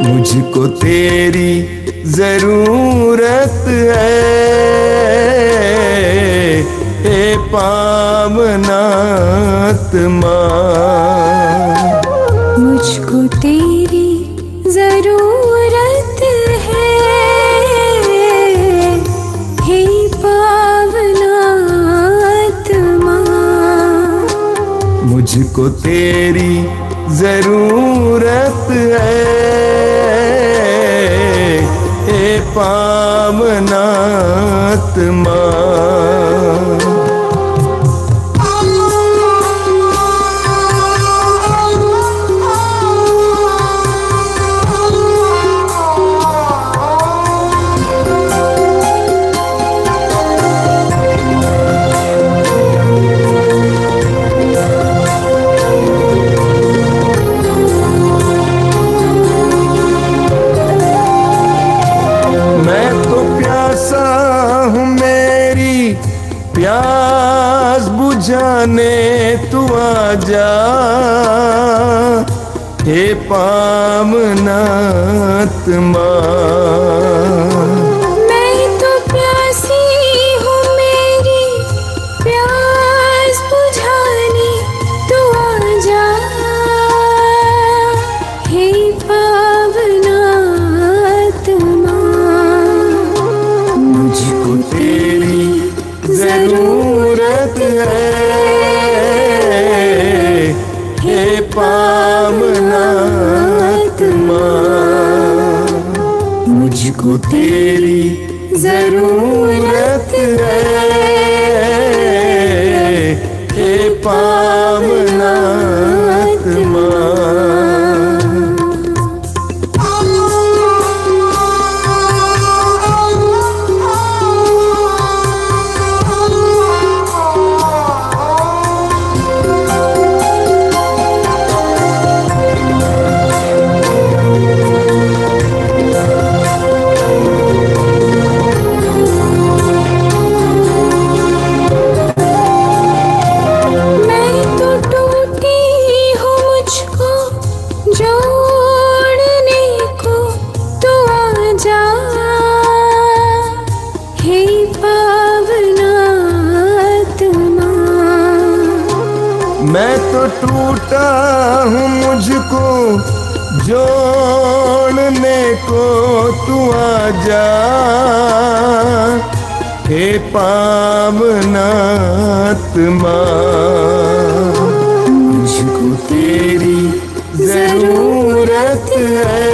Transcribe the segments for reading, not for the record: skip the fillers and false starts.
मुझको तेरी जरूरत है, हे पावनात्मा। मुझको तेरी जरूरत है, हे पावनात्मा। मुझको तेरी जरूरत है, हे पावनात्मा। प्यास बुझाने तू आजा, हे पावनात्मा। मैं तो प्यासी हूँ, मेरी प्यास बुझाने तू आजा, हे पावनात्मा। मुझको तेरी जरूरत है, हे पावनात्मा। मुझको तेरी जरूरत है, हे पावनात्मा। मैं तो टूटा हूँ, मुझको जोड़ने को तू आजा, हे पावनात्मा। मुझको तेरी जरूरत है।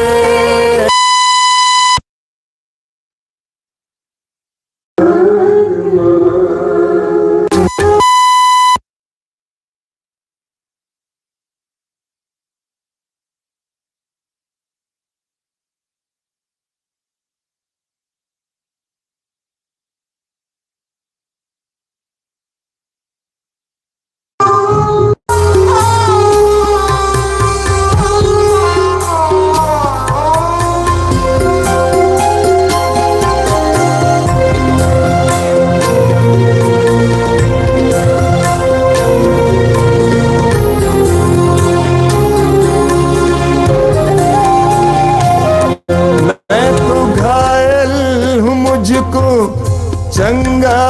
चंगा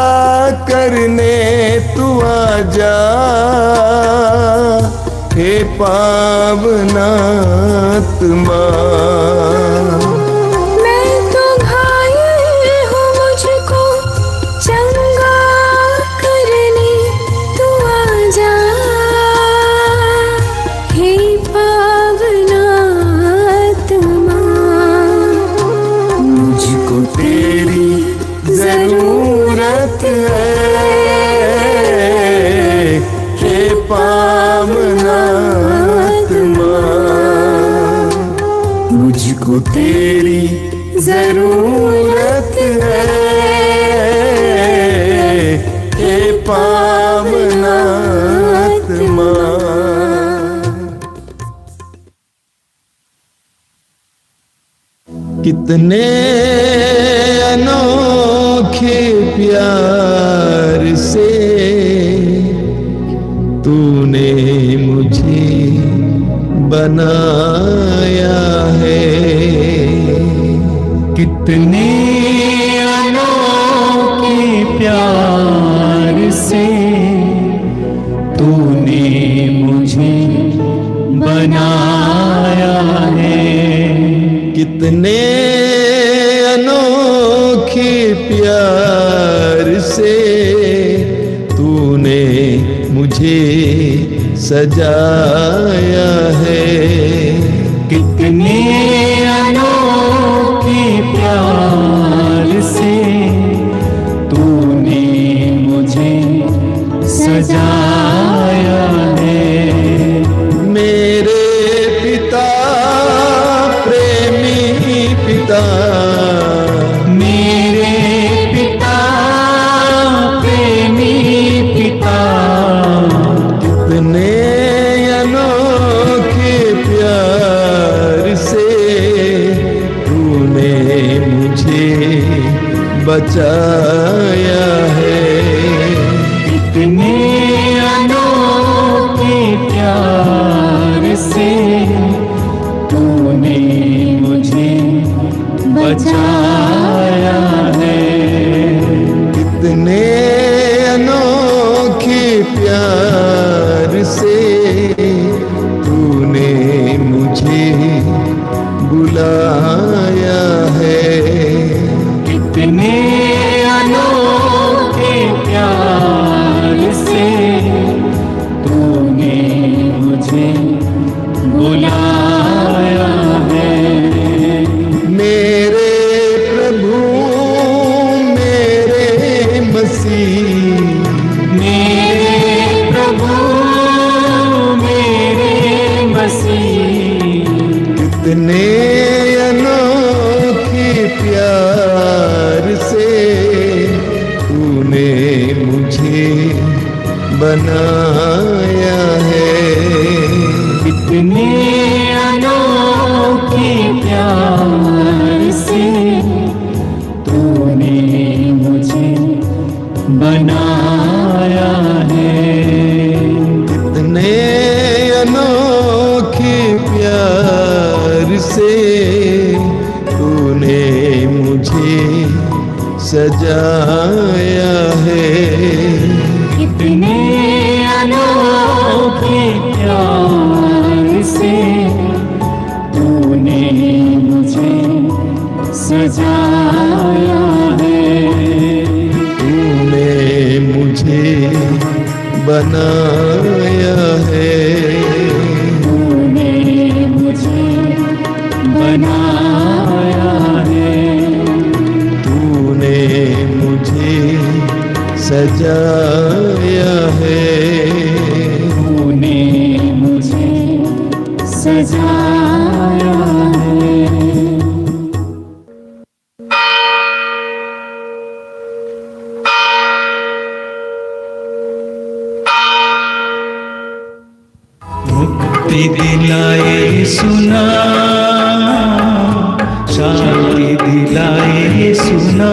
करने तू आजा, हे पावनात्मा। मैं तो घायल हूँ, मुझको चंगा तेरी जरूरत है, हे पावनात्मा। मुझको तेरी जरूरत है, हे पावनात्मा। कितने अनोखे प्यार से तूने मुझे बनाया है। कितने अनोखे प्यार से तूने मुझे बनाया है। कितने अनोखे प्यार से तूने मुझे सजाया है। कितने अनोखे प्यार से तूने मुझे सजाया है। मेरे पिता, प्रेमी पिता, मेरे पिता, प्रेमी पिता, कितने अनोखे प्यार से तूने मुझे बचाया है। कितने अनोखे प्यार से तूने मुझे बचाया है। कितने अनोखे प्यार से तूने मुझे बुलाया है। कितने अनोखे प्यार से तूने मुझे बुलाया है। मेरे प्रभु, मेरे मसीह, मेरे प्रभु, मेरे मसीह, कितने अनोखे प्यार से तूने मुझे बनाया है। कितने अनोखे प्यार से तूने मुझे बनाया है। कितने अनोखे प्यार से तूने मुझे सजाया है। कितने अनोखे प्यार से तूने मुझे सजाया है। तूने मुझे बनाया है। तूने मुझे बनाया है। तूने मुझे सजाया है। तूने मुझे सजाया है। मुक्ति दिलाए सुना, शांति दिलाए सुना,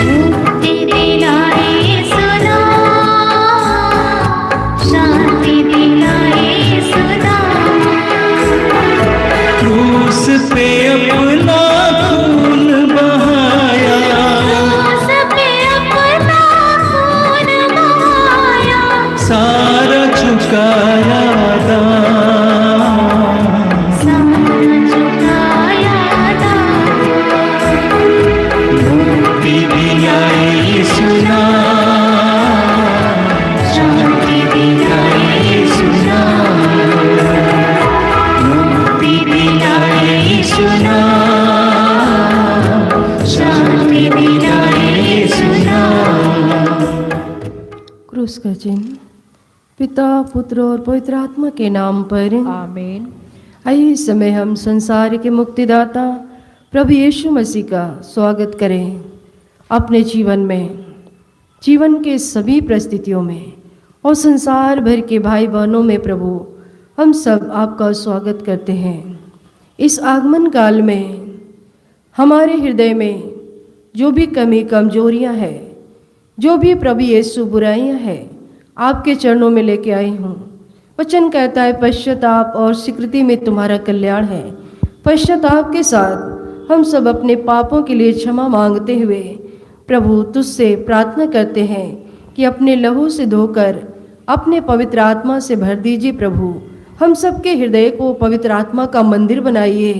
मुक्ति दिलाए सुना, शांति दिलाए सुना। क्रूस पे अपना खून बहाया, क्रूस पे अपना खून बहाया, सारा चुकाया दाम, सारा चुकाया दाम। क्रूस का चिन्ह। पिता, पुत्र और पवित्र आत्मा के नाम पर आमीन। आइए इस समय हम संसार के मुक्तिदाता प्रभु यीशु मसीह का स्वागत करें अपने जीवन में, जीवन के सभी परिस्थितियों में और संसार भर के भाई बहनों में। प्रभु, हम सब आपका स्वागत करते हैं। इस आगमन काल में हमारे हृदय में जो भी कमी कमजोरियां हैं, जो भी प्रभु यीशु बुराइयां हैं, आपके चरणों में लेके आई हूँ। वचन कहता है पश्चाताप और स्वीकृति में तुम्हारा कल्याण है। पश्चाताप के साथ हम सब अपने पापों के लिए क्षमा मांगते हुए प्रभु तुझसे प्रार्थना करते हैं कि अपने लहू से धोकर अपने पवित्र आत्मा से भर दीजिए। प्रभु, हम सबके हृदय को पवित्र आत्मा का मंदिर बनाइए,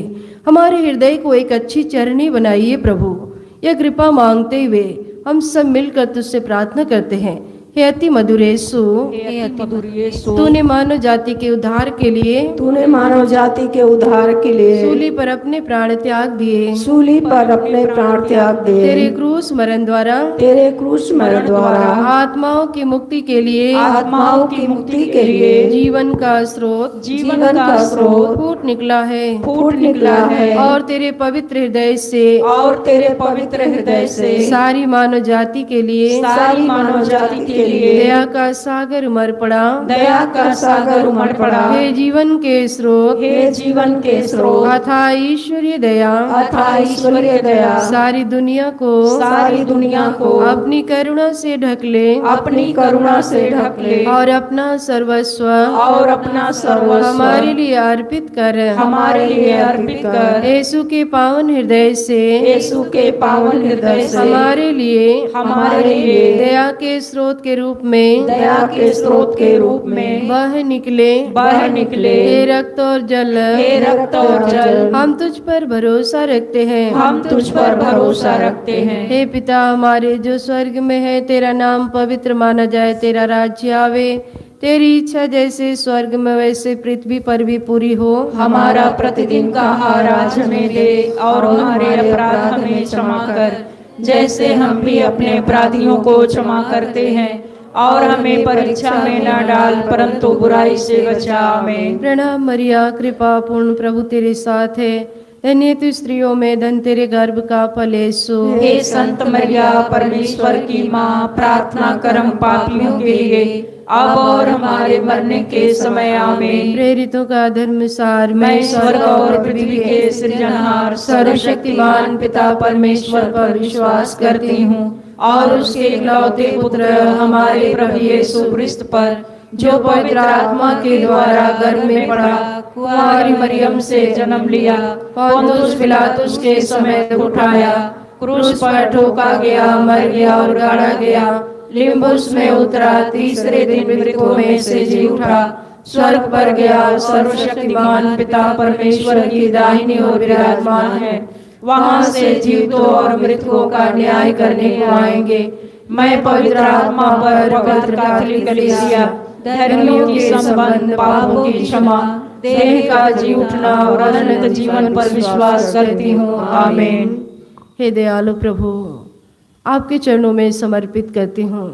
हमारे हृदय को एक अच्छी चरनी बनाइए। प्रभु, यह कृपा मांगते हुए हम सब मिलकर तुझसे प्रार्थना करते हैं। हे अति मधुर यीशु, हे अति मधुर यीशु, तूने मानव जाति के उद्धार के लिए तूने मानव जाति के उद्धार के लिए सूली पर अपने प्राण त्याग दिए। सूली पर अपने प्राण त्याग दिए। तेरे क्रूस मरण द्वारा तेरे क्रूस मरण द्वारा आत्माओं की मुक्ति के लिए आत्माओं की मुक्ति के लिए जीवन का स्रोत जीवन का स्रोत फूट निकला है, फूट निकला है। और तेरे पवित्र हृदय से और तेरे पवित्र हृदय से सारी मानव जाति के लिए सारी मानव जाति के लिए दया का सागर उमड़ पड़ा। दया का सागर उमड़ पड़ा। हे जीवन के स्रोत, हे जीवन के स्रोत, अथाह ईश्वरीय दया, अथाह ईश्वरीय दया सारी दुनिया को सारी दुनिया को अपनी करुणा से ढक ले, अपनी करुणा से ढक ले, और अपना सर्वस्व और अपना सर्वस्व हमारे लिए अर्पित कर। हमारे लिए अर्पित कर। यीशु के पावन हृदय से यीशु के पावन हृदय से हमारे लिए दया के स्रोत के रूप में दया के स्रोत के रूप में बह निकले। हे रक्त और जल, हे रक्त और जल, हम तुझ पर भरोसा रखते हैं। हम तुझ पर भरोसा रखते हैं। हे पिता हमारे जो स्वर्ग में है, तेरा नाम पवित्र माना जाए, तेरा राज्य आवे, तेरी इच्छा जैसे स्वर्ग में वैसे पृथ्वी पर भी पूरी हो। हमारा प्रतिदिन का आहार आज हमें दे, और हमारे अपराध हमें क्षमा कर, जैसे हम भी अपने अपराधियों को क्षमा करते हैं, और हमें परीक्षा में न डाल, परंतु बुराई से बचा। आमीन। प्रणाम मरिया, कृपा पूर्ण प्रभु तेरे साथ है, धन्य तू स्त्रियों में, धन तेरे गर्भ का फल यीशु। हे संत मरिया, परमेश्वर की माँ, प्रार्थना कर हम पापियों के लिए, अब और हमारे मरने के समय। आमीन। प्रेरितों का धर्मसार, मैं स्वर्ग और पृथ्वी के सृजनहार सर्वशक्तिमान पिता परमेश्वर पर विश्वास करती हूँ, और उसके इकलौते पुत्र हमारे प्रभु यीशु क्रिस्त पर, जो पवित्र आत्मा के द्वारा गर्भ में पड़ा, कुंवारी मरियम से जन्म लिया, पोंतुस पिलातुस के समय उठाया, क्रूस पर ठोका गया, मर गया और गाड़ा गया, लिम्बुस में उतरा, तीसरे दिन मृतकों में से जी उठा, स्वर्ग पर गया, सर्वशक्तिमान पिता परमेश्वर की दाहिनी ओर विराजमान है, वहां से जीवितों और मृतकों का न्याय करने को आएंगे। मैं पवित्र आत्मा पर, पवित्र कैथोलिक कलीसिया, धर्मियों के संबंध, पापों की क्षमा, देह का जी उठना और अनंत जीवन पर विश्वास करती हूँ। आमीन। हे दयालु प्रभु, आपके चरणों में समर्पित करती हूँ।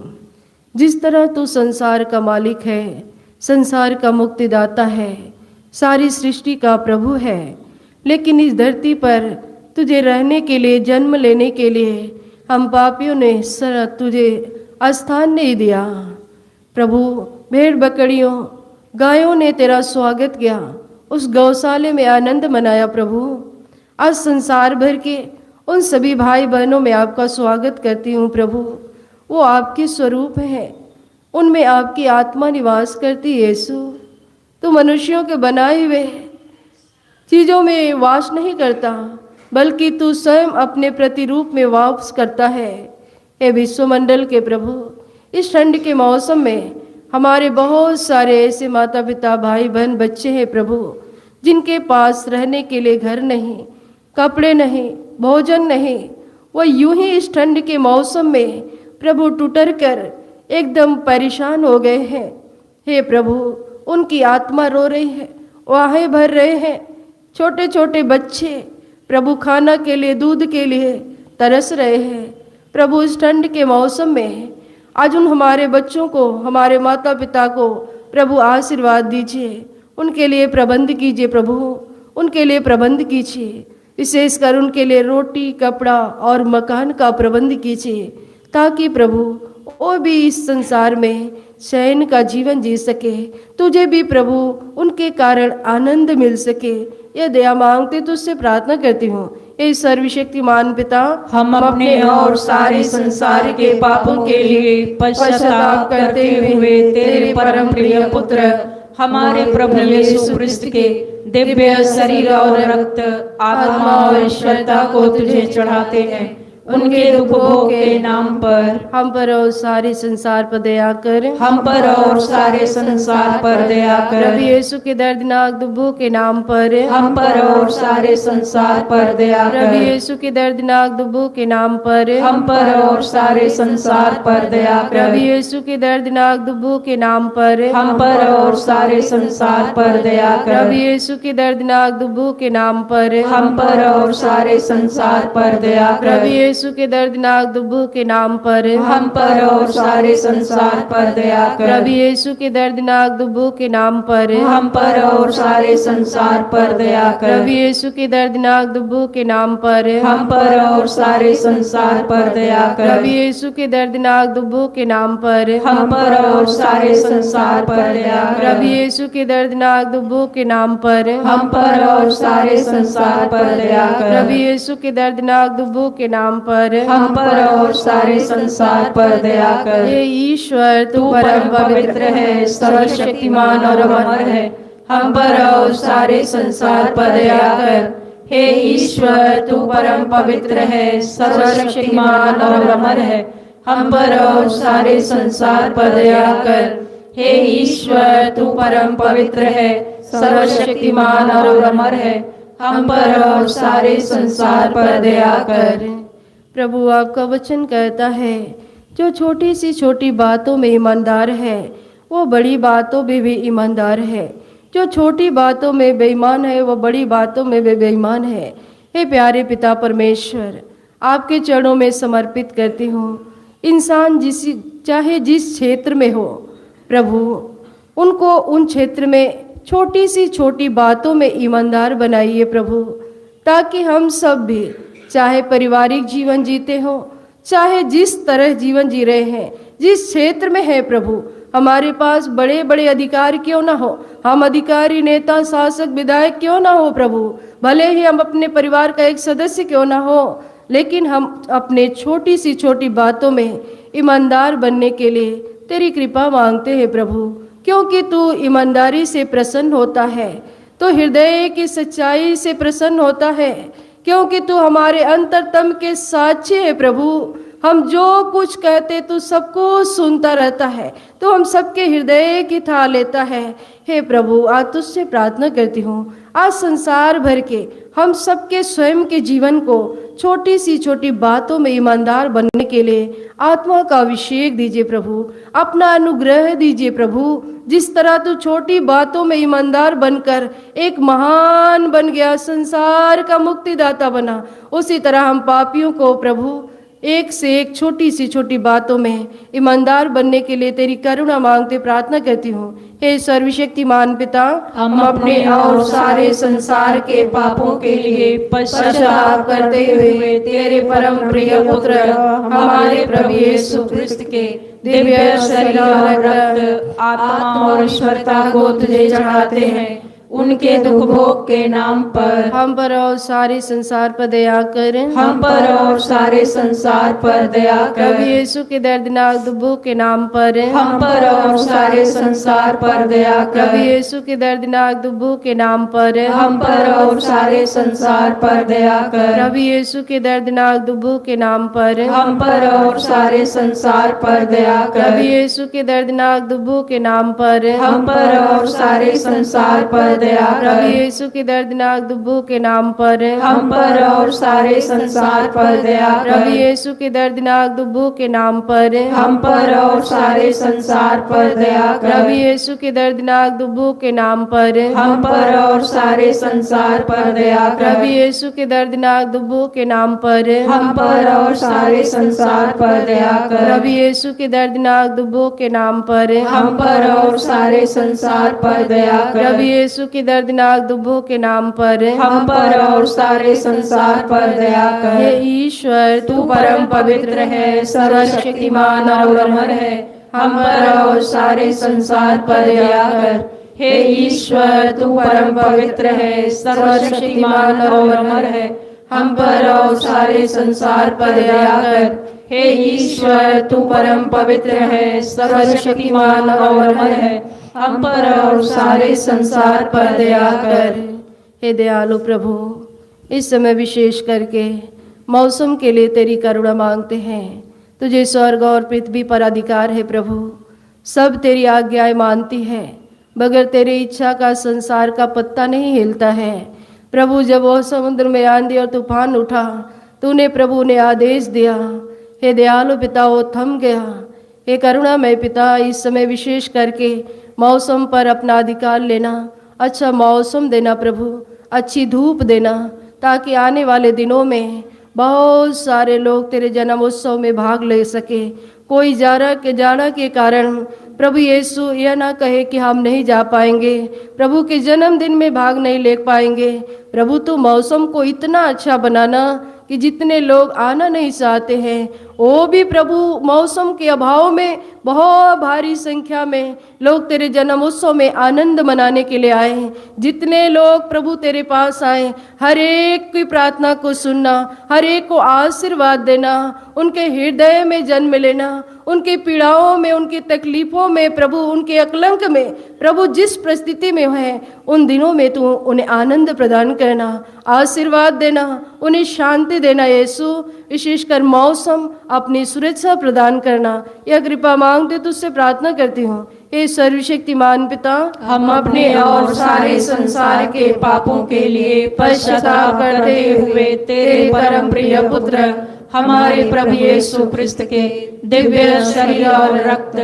जिस तरह तू संसार का मालिक है, संसार का मुक्तिदाता है, सारी सृष्टि का प्रभु है, लेकिन इस धरती पर तुझे रहने के लिए, जन्म लेने के लिए हम पापियों ने तुझे स्थान नहीं दिया। प्रभु, भेड़ बकरियों, गायों ने तेरा स्वागत किया, उस गौशाले में आनंद मनाया। प्रभु, आज संसार भर के उन सभी भाई बहनों में आपका स्वागत करती हूँ। प्रभु, वो आपके स्वरूप है, उनमें आपकी आत्मा निवास करती है। यीशु, तो मनुष्यों के बनाए हुए चीज़ों में वास नहीं करता, बल्कि तू स्वयं अपने प्रतिरूप में वास करता है। हे विश्वमंडल के प्रभु, इस ठंड के मौसम में हमारे बहुत सारे ऐसे माता पिता, भाई बहन, बच्चे हैं प्रभु, जिनके पास रहने के लिए घर नहीं, कपड़े नहीं, भोजन नहीं। वह यूं ही इस ठंड के मौसम में प्रभु टुटर कर एकदम परेशान हो गए हैं। हे प्रभु, उनकी आत्मा रो रही है, वाहें भर रहे हैं। छोटे छोटे बच्चे प्रभु खाना के लिए, दूध के लिए तरस रहे हैं। प्रभु, इस ठंड के मौसम में आज उन हमारे बच्चों को, हमारे माता पिता को प्रभु आशीर्वाद दीजिए, उनके लिए प्रबंध कीजिए प्रभु, उनके लिए प्रबंध कीजिए, विशेषकर उनके लिए रोटी, कपड़ा और मकान का प्रबंध कीजिए, ताकि प्रभु वो भी इस संसार में चैन का जीवन जी सके, तुझे भी प्रभु उनके कारण आनंद मिल सके। ये दया मांगते तुझसे प्रार्थना करती हूँ। हे सर्वशक्तिमान पिता, हम अपने और सारे संसार के पापों के लिए पश्चाताप करते हुए तेरे परम प्रिय पुत्र हमारे प्रभु यीशु क्रिस्त के दिव्य शरीर और रक्त, आत्मा और ईश्वरता को तुझे चढ़ाते हैं। उनके दुख भोग के नाम पर हम पर और सारे संसार पर दया कर, हम पर और सारे संसार पर दया कर। प्रभु यीशु के दर्दनाक दुखों के नाम पर हम पर और सारे संसार पर दया प्रभु कर। यीशु के दर्दनाक दुखों के नाम पर हम पर और सारे संसार पर दया प्रभु कर। यीशु के दर्दनाक दुखों के नाम पर हम पर और सारे संसार पर दया प्रभु कर। यीशु के दर्दनाक दुखों के नाम पर हम पर और सारे संसार पर दया प्रभु कर। यीशु के दर्दनाक दुखों के नाम पर हम पर और सारे संसार पर दया कर। प्रभु यीशु के दर्दनाक दुखों के नाम पर हम पर और सारे संसार पर दया कर। प्रभु यीशु के दर्दनाक दुखों के नाम पर हम पर और सारे संसार पर दया कर। प्रभु यीशु के दर्दनाक दुखों के नाम पर हम पर और सारे संसार पर दया प्रभु कर। यीशु के दर्दनाक दुखों के नाम पर हम पर और सारे संसार पर दया प्रभु कर। यीशु के दर्दनाक दुखों के नाम पर हम पर और सारे संसार पर दया कर। हे ईश्वर, तू तू परम पवित्र है, सर्वशक्तिमान और अमर है। हम पर और सारे संसार पर दया कर। हे ईश्वर, तू परम पवित्र है, सर्वशक्तिमान और अमर है। हम पर और सारे संसार पर दया कर। हे ईश्वर, तू परम पवित्र है, सर्वशक्तिमान और अमर है। हम पर और सारे संसार पर दया कर। प्रभु, आपका वचन कहता है, जो छोटी सी छोटी बातों में ईमानदार है वो बड़ी बातों में भी ईमानदार है। जो छोटी बातों में बेईमान है वो बड़ी बातों में भी बेईमान है। हे प्यारे पिता परमेश्वर, आपके चरणों में समर्पित करती हूँ। इंसान चाहे जिस क्षेत्र में हो प्रभु, उनको उन क्षेत्र में छोटी सी छोटी बातों में ईमानदार बनाइए प्रभु, ताकि हम सब भी चाहे पारिवारिक जीवन जीते हो, चाहे जिस तरह जीवन जी रहे हैं, जिस क्षेत्र में है प्रभु, हमारे पास बड़े बड़े अधिकार क्यों ना हो, हम अधिकारी, नेता, शासक, विधायक क्यों ना हो प्रभु, भले ही हम अपने परिवार का एक सदस्य क्यों ना हो, लेकिन हम अपने छोटी सी छोटी बातों में ईमानदार बनने के लिए तेरी कृपा मांगते हैं प्रभु, क्योंकि तू ईमानदारी से प्रसन्न होता है, तो हृदय की सच्चाई से प्रसन्न होता है, क्योंकि तू हमारे अंतरतम के साक्षी है प्रभु। हम जो कुछ कहते तू सबको सुनता रहता है, तो हम सबके हृदय की था लेता है। हे प्रभु, आज तुझसे प्रार्थना करती हूँ, आज संसार भर के हम सबके स्वयं के जीवन को छोटी सी छोटी बातों में ईमानदार बनने के लिए आत्मा का अभिषेक दीजिए प्रभु, अपना अनुग्रह दीजिए प्रभु। जिस तरह तू छोटी बातों में ईमानदार बनकर एक महान बन गया, संसार का मुक्तिदाता बना, उसी तरह हम पापियों को प्रभु एक से एक छोटी सी छोटी बातों में ईमानदार बनने के लिए तेरी करुणा मांगते प्रार्थना करती हूँ। हे सर्वशक्तिमान पिता, हम अपने और सारे संसार के पापों के लिए पश्चाताप करते हुए तेरे परम प्रिय पुत्र हमारे प्रभु यीशु क्रिस्त के दिव्य शरीर और रक्त, आत्मा और ईश्वरता को तुझे चढ़ाते हैं। उनके दुख भोग के नाम पर हम पर और सारे संसार पर दया करें। हम पर और सारे संसार पर दया प्रभु कर। यीशु के दर्दनाक दुखों के नाम पर हम पर और सारे संसार पर दया प्रभु कर। यीशु के दर्दनाक दुखों के नाम पर हम पर और सारे संसार पर दया कर। प्रभु यीशु के दर्दनाक दुखों के नाम पर हम पर और सारे संसार पर दया प्रभु कर। यीशु के दर्दनाक दुखों के नाम पर हम पर और सारे संसार पर दया प्रभु कर। यीशु के दर्दनाक दुब्बों के नाम पर हम पर और सारे संसार पर दया प्रभु कर। यीशु के दर्दनाक दुब्बों के नाम पर हम पर और सारे संसार पर दया प्रभु कर। यीशु के दर्दनाक दुब्बों के नाम पर हम पर और सारे संसार पर दया प्रभु कर। यीशु के दर्दनाक दुब्बों के नाम पर हम पर और सारे संसार पर दया कर। प्रभु यीशु के दर्दनाक दुब्बों के नाम पर हम पर और सारे संसार पर दया प्रभु कर। यीशु के दर्दनाक दुब्बों के नाम पर हम पर और सारे संसार पर दया हे कर। ईश्वर तू परम पवित्र है, सर्वशक्तिमान और अमर है। हम पर और सारे संसार पर दया कर। हे ईश्वर, तू परम पवित्र है, सर्वशक्तिमान और अमर है। हम पर और सारे संसार पर दया कर। हे ईश्वर, तू परम पवित्र है, सर्वशक्तिमान और अमर है। हम पर और सारे संसार पर दया कर। हे दयालु प्रभु, इस समय विशेष करके मौसम के लिए तेरी करुणा मांगते हैं। तुझे स्वर्ग और पृथ्वी पर अधिकार है प्रभु, सब तेरी आज्ञाएं मानती है। बगैर तेरी इच्छा का संसार का पत्ता नहीं हिलता है। प्रभु, जब वह समुद्र में आंधी और तूफान उठा, तूने प्रभु ने आदेश दिया, हे दयालु पिता, वो थम गया। हे करुणामय पिता, इस समय विशेष करके मौसम पर अपना अधिकार लेना, अच्छा मौसम देना प्रभु, अच्छी धूप देना, ताकि आने वाले दिनों में बहुत सारे लोग तेरे जन्म उत्सव में भाग ले सके। कोई जाड़ा के कारण प्रभु यीशु यह ना कहे कि हम नहीं जा पाएंगे, प्रभु के जन्मदिन में भाग नहीं ले पाएंगे। प्रभु, तू मौसम को इतना अच्छा बनाना कि जितने लोग आना नहीं चाहते हैं, वो भी प्रभु मौसम के अभाव में बहुत भारी संख्या में लोग तेरे जन्म उत्सव में आनंद मनाने के लिए आए। जितने लोग प्रभु तेरे पास आए, हर एक की प्रार्थना को सुनना, हर एक को आशीर्वाद देना, उनके हृदय में जन्म लेना, उनकी पीड़ाओं में, उनकी तकलीफों में प्रभु, उनके अकलंक में प्रभु, जिस परिस्थिति में है उन दिनों में तू उन्हें आनंद प्रदान करना, आशीर्वाद देना, उन्हें शांति देना। यीशु, विशेषकर मौसम अपनी सुरक्षा प्रदान करना, यह कृपा मांगते तुझसे प्रार्थना करती हूँ। हे सर्वशक्तिमान पिता, हम अपने और सारे संसार के पापों के लिए पश्चाताप करते हुए तेरे परम प्रिय पुत्र हमारे प्रभु यीशु क्रिस्त के दिव्य शरीर और रक्त,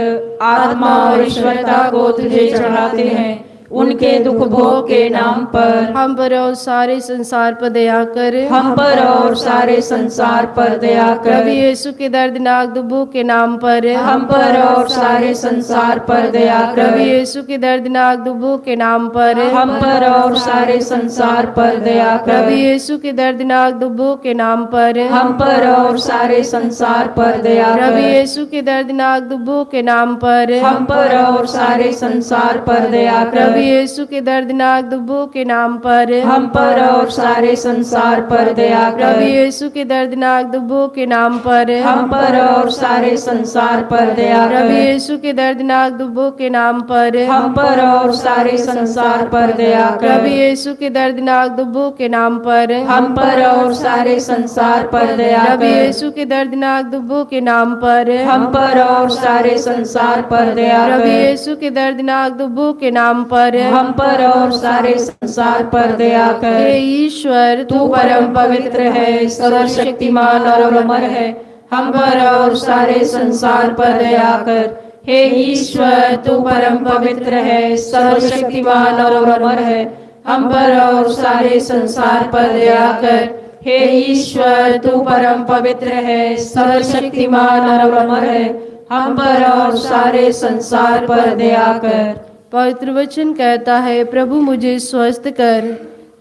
आत्मा और ईश्वरता को तुझे चढ़ाते हैं। उनके दुख भोग के नाम पर हम पर और सारे संसार पर दया कर। हम पर और सारे संसार पर दया प्रभु कर। यीशु के दर्दनाक दुखों के नाम पर हम पर और सारे संसार पर दया प्रभु कर। यीशु के दर्दनाक दुखों के नाम पर हम पर और सारे संसार पर दया प्रभु कर। यीशु के दर्दनाक दुखों के नाम पर हम पर और सारे संसार पर दया प्रभु कर। यीशु के दर्दनाक दुखों के नाम पर हम पर और सारे संसार पर दया प्रभु कर। यीशु के दर्दनाक दुखों के नाम पर हम पर और सारे संसार पर दया प्रभु कर। यीशु के दर्दनाक दुखों के नाम पर हम पर और सारे संसार पर दया प्रभु कर। यीशु के दर्दनाक दुखों के नाम पर हम पर और सारे संसार पर दया प्रभु कर। यीशु के दर्दनाक दुखों के नाम पर हम पर और सारे संसार पर दया प्रभु कर। यीशु के दर्दनाक दुखों के नाम पर हम पर और सारे संसार पर दया प्रभु कर। यीशु के दर्दनाक दुखों के नाम पर हम पर और सारे संसार पर दया हे कर। ईश्वर, तू परम पवित्र है, सर्वशक्तिमान और अमर है। हम पर और सारे संसार पर दया कर। हे ईश्वर, तू परम पवित्र है, सर्वशक्तिमान और अमर है। हम पर और सारे संसार पर दया कर। हे ईश्वर, तू परम पवित्र है, सर्वशक्तिमान और अमर है। हम पर और सारे संसार पर दया कर। पवित्र वचन कहता है, प्रभु मुझे स्वस्थ कर,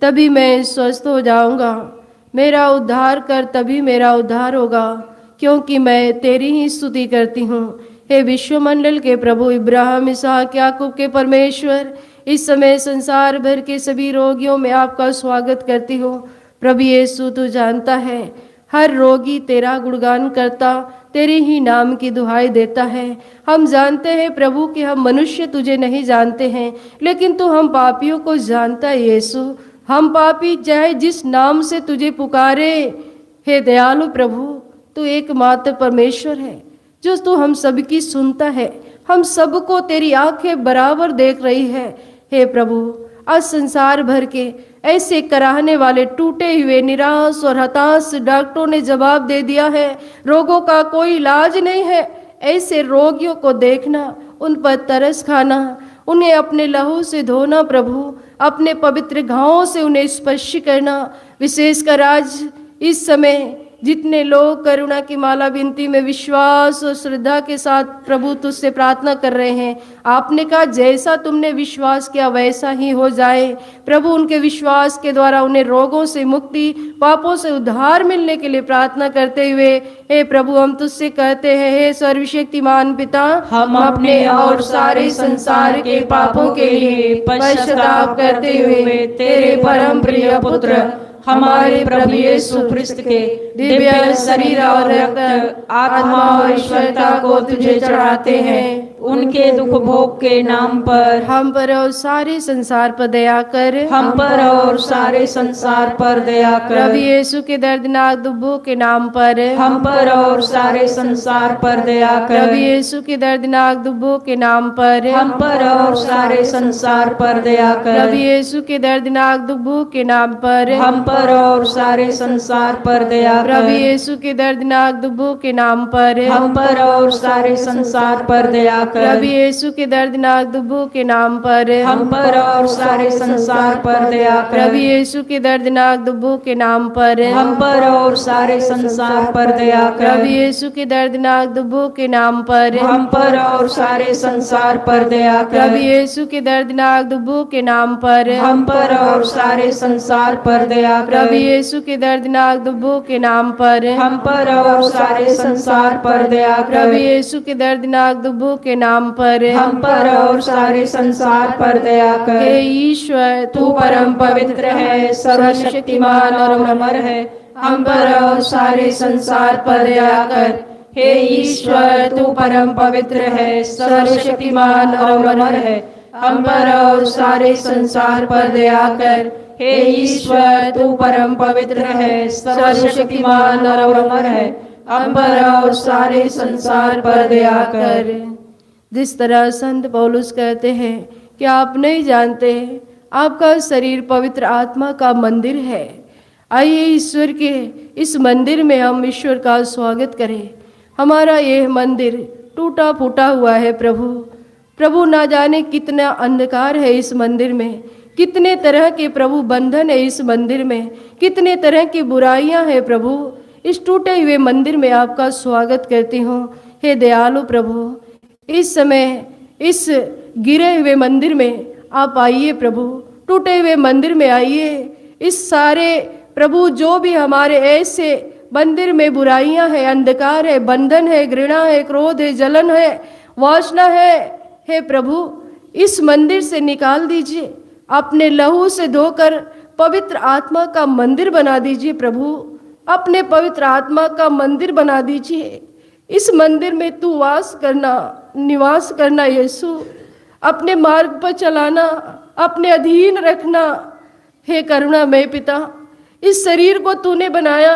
तभी मैं स्वस्थ हो जाऊंगा। मेरा उद्धार कर, तभी मेरा उद्धार होगा, क्योंकि मैं तेरी ही स्तुति करती हूँ। हे विश्वमंडल के प्रभु, इब्राहिम, इसहाक, याकूब के परमेश्वर, इस समय संसार भर के सभी रोगियों में आपका स्वागत करती हूँ। प्रभु यीशु, तू जानता है हर रोगी तेरा गुणगान करता, तेरे ही नाम की दुहाई देता है। हम जानते हैं प्रभु कि हम मनुष्य तुझे नहीं जानते हैं, लेकिन तू हम पापियों को जानता है। यीशु, हम पापी चाहे जिस नाम से तुझे पुकारे, हे दयालु प्रभु, तू एकमात्र परमेश्वर है जो तू हम सबकी सुनता है। हम सबको तेरी आंखें बराबर देख रही है। हे प्रभु, आज संसार भर के ऐसे कराहने वाले टूटे हुए, निराश और हताश डॉक्टरों ने जवाब दे दिया है, रोगों का कोई इलाज नहीं है। ऐसे रोगियों को देखना, उन पर तरस खाना, उन्हें अपने लहू से धोना प्रभु, अपने पवित्र घावों से उन्हें स्पर्श करना। विशेषकर आज इस समय जितने लोग करुणा की माला विनती में विश्वास और श्रद्धा के साथ प्रभु तुझसे प्रार्थना कर रहे हैं, आपने कहा जैसा तुमने विश्वास किया वैसा ही हो जाए। प्रभु उनके विश्वास के द्वारा उन्हें रोगों से मुक्ति, पापों से उद्धार मिलने के लिए प्रार्थना करते हुए हे प्रभु हम तुझसे कहते हैं, हे सर्वशक्तिमान पिता, हम अपने और सारे संसार के पापों के लिए पश्चाताप करते हुए तेरे परम प्रिय पुत्र हमारे प्रभु यीशु ख्रिस्त के दिव्य शरीर और रक्त, आत्मा और ईश्वरता को तुझे चढ़ाते हैं। उनके दुख भोग के नाम पर हम पर और सारे संसार पर दया कर, हम पर और सारे संसार पर दया प्रभु कर। यीशु के दर्दनाक दुखों के नाम पर, हम पर और सारे संसार पर दया प्रभु कर। यीशु के दर्दनाक दुखों के नाम पर, हम पर और सारे संसार पर दया प्रभु कर। यीशु के दर्दनाक दुखों के नाम पर, हम पर और सारे संसार पर दया प्रभु कर। यीशु के दर्दनाक दुखों के नाम पर, हम पर और सारे संसार पर दया प्रभु कर। यीशु के दर्दनाक दुखों के नाम पर, हम पर और सारे संसार पर दया प्रभु कर। यीशु के दर्दनाक दुखों के नाम पर, हम पर और सारे संसार पर दया प्रभु कर। यीशु के दर्दनाक दुखों के नाम पर, हम पर और सारे संसार पर दया प्रभु कर। यीशु के दर्दनाक दुखों के नाम पर, हम पर और सारे संसार पर दया प्रभु कर। यीशु के दर्दनाक दुखों के नाम पर, हम पर और सारे संसार पर दया प्रभु कर। यीशु के दर्दनाक दुखों के नाम पर, हम पर और सारे संसार पर दया हे कर। ईश्वर तू परम पवित्र है, सर्वशक्तिमान और अमर है। हम पर और सारे संसार पर दया कर। हे ईश्वर, तू परम पवित्र है, सर्वशक्तिमान और अमर है। हम पर और सारे संसार पर दया कर। हे ईश्वर, तू परम पवित्र है, सर्वशक्तिमान और अमर है। हम पर और सारे संसार पर दया कर। जिस तरह संत पौलुस कहते हैं कि आप नहीं जानते आपका शरीर पवित्र आत्मा का मंदिर है। आइए ईश्वर के इस मंदिर में हम ईश्वर का स्वागत करें। हमारा यह मंदिर टूटा फूटा हुआ है प्रभु। प्रभु ना जाने कितना अंधकार है इस मंदिर में, कितने तरह के प्रभु बंधन है इस मंदिर में, कितने तरह की बुराइयां हैं प्रभु। इस टूटे हुए मंदिर में आपका स्वागत करती हूँ। हे दयालु प्रभु, इस समय इस गिरे हुए मंदिर में आप आइए प्रभु, टूटे हुए मंदिर में आइए। इस सारे प्रभु जो भी हमारे ऐसे मंदिर में बुराइयां हैं, अंधकार है, बंधन है, घृणा है, क्रोध है, जलन है, वासना है, हे प्रभु इस मंदिर से निकाल दीजिए। अपने लहू से धोकर पवित्र आत्मा का मंदिर बना दीजिए प्रभु, अपने पवित्र आत्मा का मंदिर बना दीजिए। इस मंदिर में तू वास करना, निवास करना यीशु, अपने मार्ग पर चलाना, अपने अधीन रखना। हे करुणामय पिता, इस शरीर को तूने बनाया,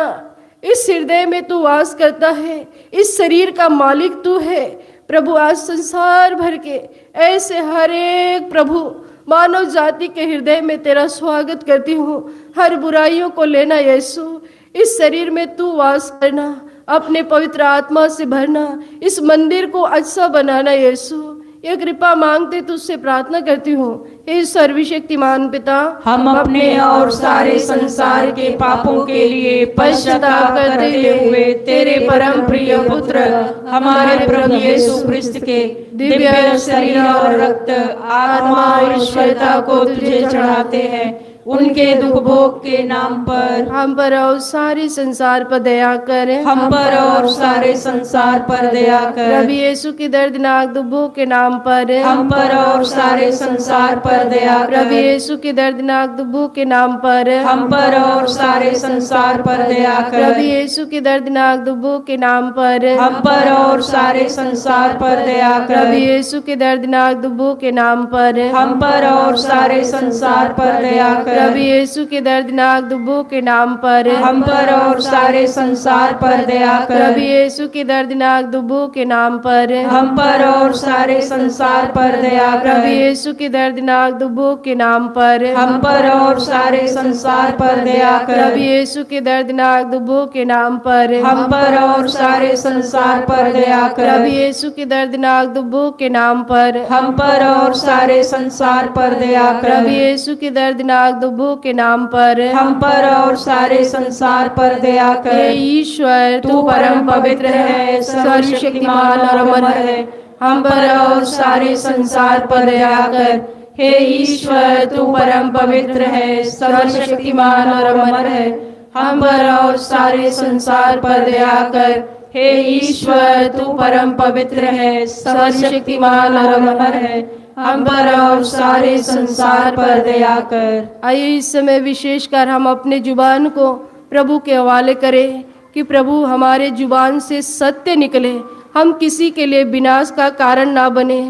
इस हृदय में तू वास करता है, इस शरीर का मालिक तू है प्रभु। आज संसार भर के ऐसे हर एक प्रभु मानव जाति के हृदय में तेरा स्वागत करती हूँ। हर बुराइयों को लेना यीशु, इस शरीर में तू वास करना, अपने पवित्र आत्मा से भरना, इस मंदिर को अच्छा बनाना यीशु। ये कृपा मांगते तुझसे प्रार्थना करती हूँ हे सर्वशक्तिमान पिता। हम अपने और सारे संसार के पापों के लिए पश्चाताप करते हुए तेरे परम प्रिय पुत्र हमारे प्रभु यीशु ख्रिस्त के दिव्य शरीर और रक्त, आत्मा और ईश्वरता को तुझे चढ़ाते हैं। उनके दुख भोग के नाम पर हम पर और सारे संसार पर दया कर, हम पर और सारे संसार पर दया कर। प्रभु यीशु के दर्दनाक दुखों के नाम पर हम पर और सारे संसार पर दया कर। प्रभु यीशु के दर्दनाक दुखों के नाम पर हम पर और सारे संसार पर दया कर। प्रभु यीशु के दर्दनाक दुखों के नाम पर हम पर और सारे संसार पर दया प्रभु कर। यीशु के दर्दनाक दुखों के नाम पर हम पर और सारे संसार पर दया कर। प्रभु यीशु के दर्दनाक दुखों के नाम पर हम पर और सारे संसार पर दया कर। प्रभु यीशु के दर्दनाक दुखों के नाम पर हम पर और सारे संसार पर दया प्रभु कर। यीशु के दर्दनाक दुखों के नाम पर हम पर और सारे संसार पर दया प्रभु कर। यीशु के दर्दनाक दुखों के नाम पर हम पर और सारे संसार पर दया प्रभु कर। यीशु के दर्दनाक दुखों के नाम पर हम पर और सारे संसार पर दया प्रभु कर। यीशु के दर्दनाक दुखों के नाम पर हम पर और सारे संसार पर दया हे कर। ईश्वर तू परम पवित्र है, सर्वशक्तिमान और अमर है। हम पर और सारे संसार पर दया कर। हे ईश्वर, तू परम पवित्र है, सर्वशक्तिमान और अमर है। हम पर और सारे संसार पर दया कर। हे ईश्वर, तू परम पवित्र है, सर्वशक्तिमान और अमर है। हम पर और सारे संसार पर दया कर। आइए इस समय विशेषकर हम अपने जुबान को प्रभु के हवाले करें कि प्रभु हमारे जुबान से सत्य निकले, हम किसी के लिए विनाश का कारण ना बने।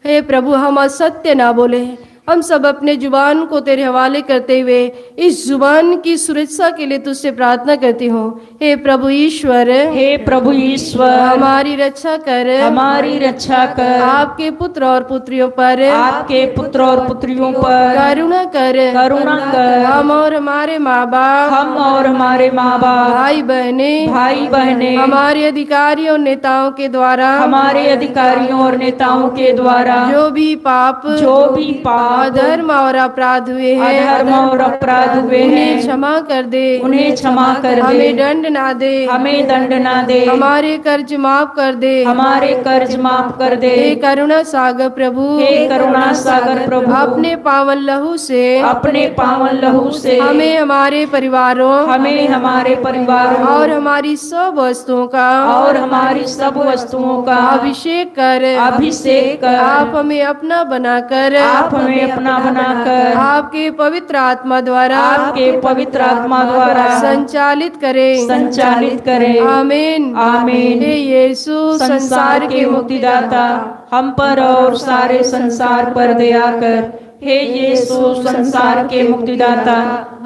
हे प्रभु, हम असत्य ना बोले। हम सब अपने जुबान को तेरे हवाले करते हुए इस जुबान की सुरक्षा के लिए तुझसे प्रार्थना करती हूँ। हे प्रभु ईश्वर, हे प्रभु ईश्वर, हमारी रक्षा कर, हमारी रक्षा कर। आपके पुत्र और पुत्रियों पर आपके पुत्र और पुत्रियों पर करुणा कर, करुणा कर। हम और हमारे माँ बाप, हम और हमारे माँ बाप, भाई बहने, भाई बहने, हमारे अधिकारियों नेताओं के द्वारा, हमारे अधिकारियों और नेताओं के द्वारा जो भी पाप, अधर्म और अपराध हुए हैं, अधर्म और अपराध हुए उन्हें हैं, क्षमा कर दे, उन्हें क्षमा कर दे। हमें दंड ना दे, हमें दंड ना दे। हमारे कर्ज माफ कर दे, हमारे कर्ज माफ कर दे। हे करुणा सागर प्रभु, हे करुणा सागर प्रभु, अपने पावन लहू से, अपने पावन लहू से हमें हमारे परिवारों, हमें हमारे परिवारों और हमारी सब वस्तुओं का, और हमारी सब वस्तुओं का अभिषेक कर, अभिषेक कर। आप हमें अपना बनाकर, आप हमें अपना बनाकर आपके पवित्र आत्मा द्वारा, आपके पवित्र आत्मा द्वारा संचालित करें, संचालित करें। आमीन, आमीन। हे यीशु, संसार के मुक्तिदाता, हम पर और सारे संसार पर दया कर। हे यीशु, संसार के मुक्तिदाता,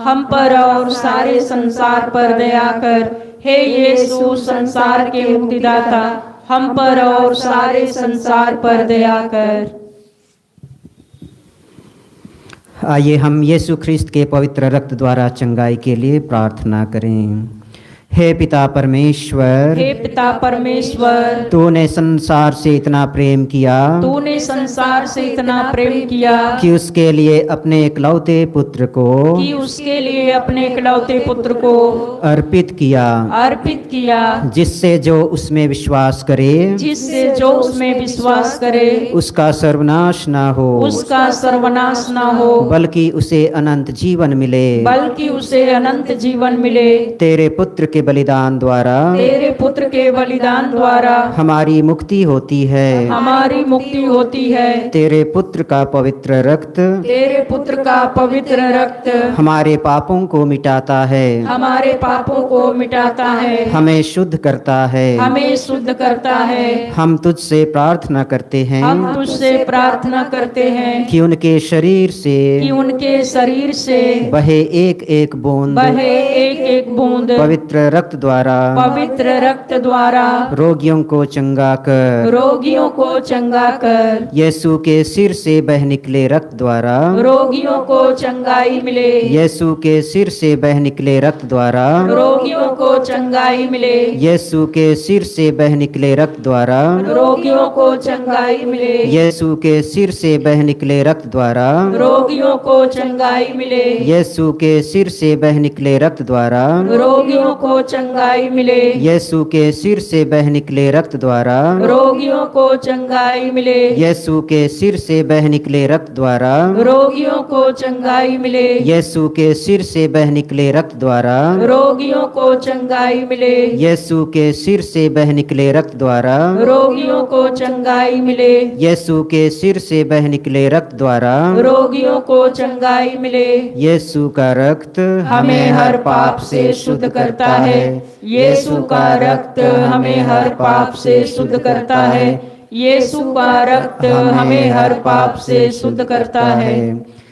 हम पर और सारे संसार पर दया कर। हे यीशु, संसार के मुक्तिदाता, हम पर और सारे संसार पर दया कर। आइए हम यीशु ख्रिस्त के पवित्र रक्त द्वारा चंगाई के लिए प्रार्थना करें। हे पिता परमेश्वर, हे पिता परमेश्वर, तूने संसार से इतना प्रेम किया, तूने संसार से इतना प्रेम किया कि उसके लिए अपने इकलौते पुत्र को, कि उसके लिए अपने इकलौते पुत्र को अर्पित किया, जिससे जो उसमें विश्वास करे, जिससे जो उसमें विश्वास करे उसका सर्वनाश ना हो, उसका सर्वनाश ना हो, बल्कि उसे अनंत जीवन मिले। बल्कि उसे अनंत जीवन मिले। तेरे पुत्र के बलिदान द्वारा, तेरे पुत्र के बलिदान द्वारा हमारी मुक्ति होती है, हमारी मुक्ति होती है। तेरे पुत्र का पवित्र रक्त, तेरे पुत्र का पवित्र रक्त हमारे पापों को मिटाता है, हमारे पापों को मिटाता है, हमें शुद्ध करता है। हमें शुद्ध करता है। हम तुझसे प्रार्थना करते हैं, हम तुझसे प्रार्थना करते हैं कि उनके शरीर से, कि उनके शरीर से बहे एक एक बूंद, बहे एक एक बूंद पवित्र रक्त द्वारा, पवित्र रक्त द्वारा रोगियों को चंगा कर, रोगियों को चंगा कर। यीशु के सिर से बह निकले रक्त द्वारा, रोगियों को चंगाई मिले। यीशु के सिर से बह निकले रक्त द्वारा, रोगियों को चंगाई मिले। यीशु के सिर से बह निकले रक्त द्वारा, रोगियों को चंगाई मिले। यीशु के सिर से बह निकले रक्त द्वारा, रोगियों को चंगाई मिले। यीशु के सिर से बह निकले रक्त द्वारा, रोगियों को चंगाई मिले। यीशु के सिर से बह निकले रक्त द्वारा, रोगियों को चंगाई मिले। यीशु के सिर से बह निकले रक्त द्वारा, रोगियों को चंगाई मिले। यीशु के सिर से बह निकले रक्त द्वारा, रोगियों को चंगाई मिले। यीशु के सिर से बह निकले रक्त द्वारा, रोगियों को चंगाई मिले। यीशु के सिर से बह निकले रक्त द्वारा, रोगियों को चंगाई मिले। यीशु का रक्त हमें हर पाप से शुद्ध करता है। यीशु का रक्त हमें हर पाप से शुद्ध करता है। यीशु का रक्त हमें हर पाप से शुद्ध करता है।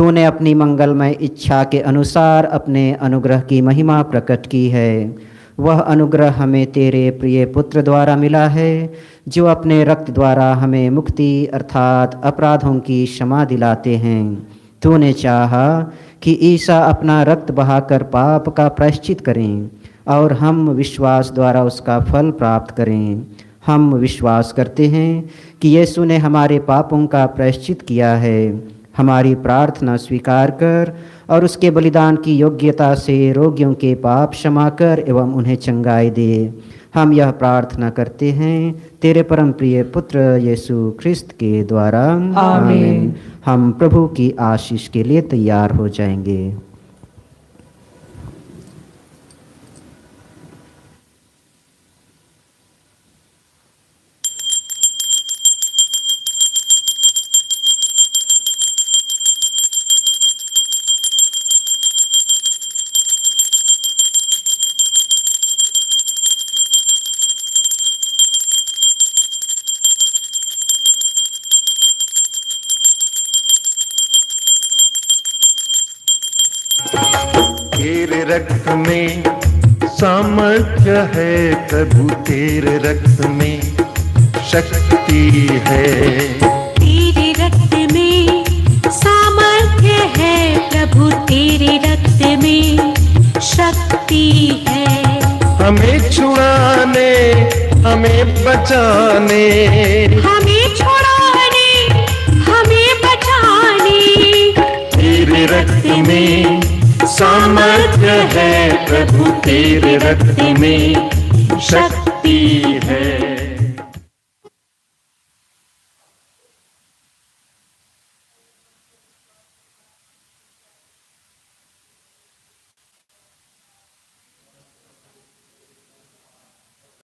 तूने अपनी मंगलमय इच्छा के अनुसार अपने अनुग्रह की महिमा प्रकट की है। वह अनुग्रह हमें तेरे प्रिय पुत्र द्वारा मिला है, जो अपने रक्त द्वारा हमें मुक्ति अर्थात अपराधों की क्षमा दिलाते हैं। तूने चाहा कि ईसा अपना रक्त बहाकर पाप का प्रायश्चित करें और हम विश्वास द्वारा उसका फल प्राप्त करें। हम विश्वास करते हैं कि यीशु ने हमारे पापों का प्रायश्चित किया है। हमारी प्रार्थना स्वीकार कर और उसके बलिदान की योग्यता से रोगियों के पाप क्षमा कर एवं उन्हें चंगाई दे। हम यह प्रार्थना करते हैं तेरे परम प्रिय पुत्र यीशु ख्रिस्त के द्वारा, आमीन। हम प्रभु की आशीष के लिए तैयार हो जाएंगे। तेरे रक्त में सामर्थ्य है प्रभु, तेरे रक्त में शक्ति है। तेरे रक्त में सामर्थ्य है प्रभु, तेरे रक्त में शक्ति है। हमें छुड़ाने, हमें बचाने, हमें छुड़ाने, हमें बचाने। तेरे रक्त में सामर्थ्य है प्रभु, तेरे रक्त में शक्ति है।